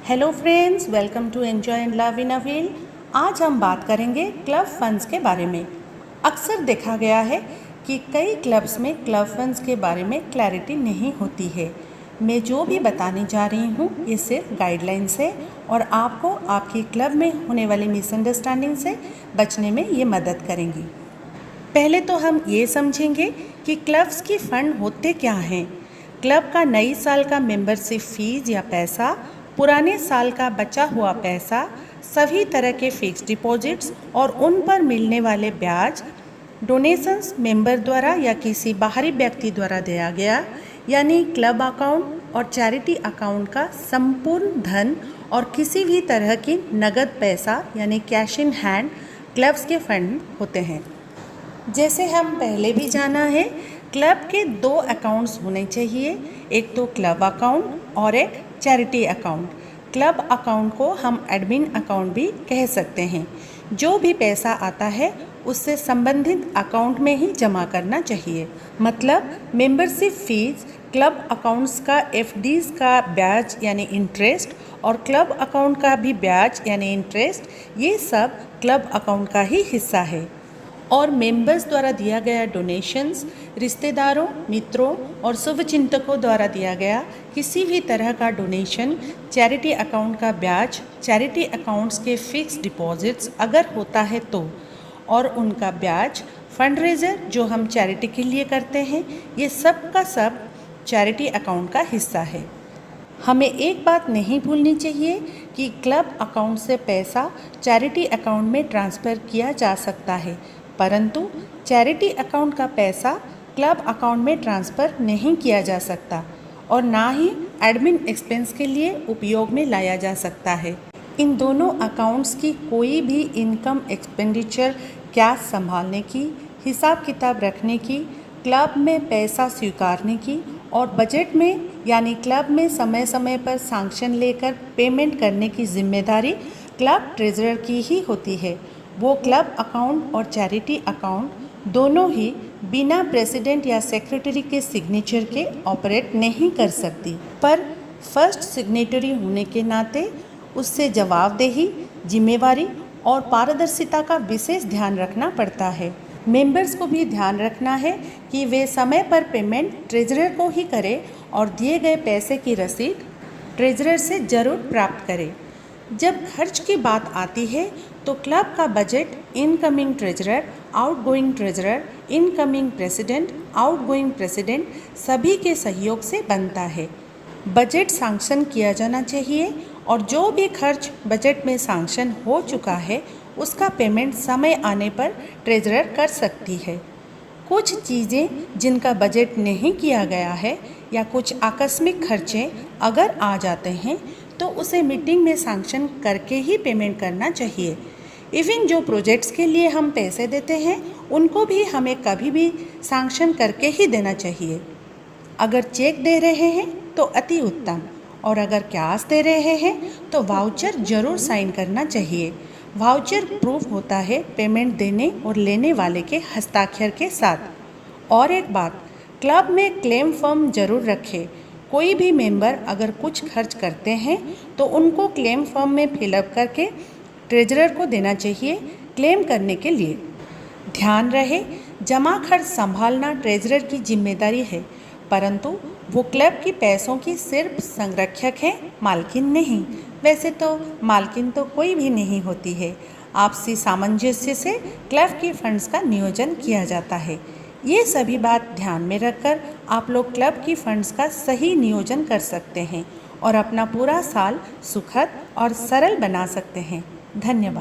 Hello friends, welcome to enjoy and love in a wheel. आज हम बात करेंगे क्लब फंड्स के बारे में। अक्सर देखा गया है कि कई क्लब्स में क्लब फंड्स के बारे में क्लैरिटी नहीं होती है। मैं जो भी बताने जा रही हूँ ये सिर्फ गाइडलाइंस है और आपको आपकी क्लब में होने वाली मिसअंडरस्टैंडिंग से बचने में ये मदद करेंगी। पहले तो हम ये समझेंगे कि क्लब्स की फ़ंड होते क्या हैं। क्लब का नई साल का मेंबरशिप फीस या पैसा, पुराने साल का बचा हुआ पैसा, सभी तरह के फिक्स डिपॉजिट्स और उन पर मिलने वाले ब्याज, डोनेशंस मेंबर द्वारा या किसी बाहरी व्यक्ति द्वारा दिया गया यानी क्लब अकाउंट और चैरिटी अकाउंट का संपूर्ण धन और किसी भी तरह की नगद पैसा यानी कैश इन हैंड क्लब्स के फंड होते हैं। जैसे हम पहले भी जाना है, क्लब के दो अकाउंट्स होने चाहिए, एक तो क्लब अकाउंट और एक चैरिटी अकाउंट। क्लब अकाउंट को हम एडमिन अकाउंट भी कह सकते हैं। जो भी पैसा आता है उससे संबंधित अकाउंट में ही जमा करना चाहिए। मतलब मेंबरशिप फीस, क्लब अकाउंट्स का एफडीज का ब्याज यानी इंटरेस्ट और क्लब अकाउंट का भी ब्याज यानी इंटरेस्ट, ये सब क्लब अकाउंट का ही हिस्सा है। और मेंबर्स द्वारा दिया गया डोनेशंस, रिश्तेदारों, मित्रों और शुभचिंतकों द्वारा दिया गया किसी भी तरह का डोनेशन, चैरिटी अकाउंट का ब्याज, चैरिटी अकाउंट्स के फिक्स डिपॉजिट्स अगर होता है तो, और उनका ब्याज, फंडरेजर जो हम चैरिटी के लिए करते हैं, ये सब का सब चैरिटी अकाउंट का हिस्सा है। हमें एक बात नहीं भूलनी चाहिए कि क्लब अकाउंट से पैसा चैरिटी अकाउंट में ट्रांसफ़र किया जा सकता है, परंतु चैरिटी अकाउंट का पैसा क्लब अकाउंट में ट्रांसफ़र नहीं किया जा सकता और ना ही एडमिन एक्सपेंस के लिए उपयोग में लाया जा सकता है। इन दोनों अकाउंट्स की कोई भी इनकम एक्सपेंडिचर, कैश संभालने की, हिसाब किताब रखने की, क्लब में पैसा स्वीकारने की और बजट में यानी क्लब में समय समय पर सैंक्शन लेकर पेमेंट करने की जिम्मेदारी क्लब ट्रेजरर की ही होती है। वो क्लब अकाउंट और चैरिटी अकाउंट दोनों ही बिना प्रेसिडेंट या सेक्रेटरी के सिग्नेचर के ऑपरेट नहीं कर सकती, पर फर्स्ट सिग्नेटरी होने के नाते उससे जवाबदेही, जिम्मेवारी और पारदर्शिता का विशेष ध्यान रखना पड़ता है। मेंबर्स को भी ध्यान रखना है कि वे समय पर पेमेंट ट्रेजरर को ही करें और दिए गए पैसे की रसीद ट्रेजरर से ज़रूर प्राप्त करें। जब खर्च की बात आती है तो क्लब का budget incoming treasurer, outgoing treasurer, incoming president, outgoing president सभी के सहयोग से बनता है। बजट सैंक्शन किया जाना चाहिए और जो भी खर्च बजट में सैंक्शन हो चुका है उसका पेमेंट समय आने पर ट्रेजरर कर सकती है। कुछ चीज़ें जिनका बजट नहीं किया गया है या कुछ आकस्मिक खर्चे अगर आ जाते हैं तो उसे मीटिंग में सैंक्शन करके ही पेमेंट करना चाहिए। इवन जो प्रोजेक्ट्स के लिए हम पैसे देते हैं उनको भी हमें कभी भी सैंक्शन करके ही देना चाहिए। अगर चेक दे रहे हैं तो अति उत्तम, और अगर कैश दे रहे हैं तो वाउचर ज़रूर साइन करना चाहिए। वाउचर प्रूफ होता है पेमेंट देने और लेने वाले के हस्ताक्षर के साथ। और एक बात, क्लब में क्लेम फॉर्म ज़रूर रखें। कोई भी मेंबर अगर कुछ खर्च करते हैं तो उनको क्लेम फॉर्म में फिलअप करके ट्रेजरर को देना चाहिए क्लेम करने के लिए। ध्यान रहे, जमा खर्च संभालना ट्रेजरर की जिम्मेदारी है, परंतु वो क्लब की पैसों की सिर्फ संरक्षक है, मालकिन नहीं। वैसे तो मालकिन तो कोई भी नहीं होती है। आपसी सामंजस्य से क्लब के फंड्स का नियोजन किया जाता है। ये सभी बात ध्यान में रखकर आप लोग क्लब की फंड्स का सही नियोजन कर सकते हैं और अपना पूरा साल सुखद और सरल बना सकते हैं। धन्यवाद।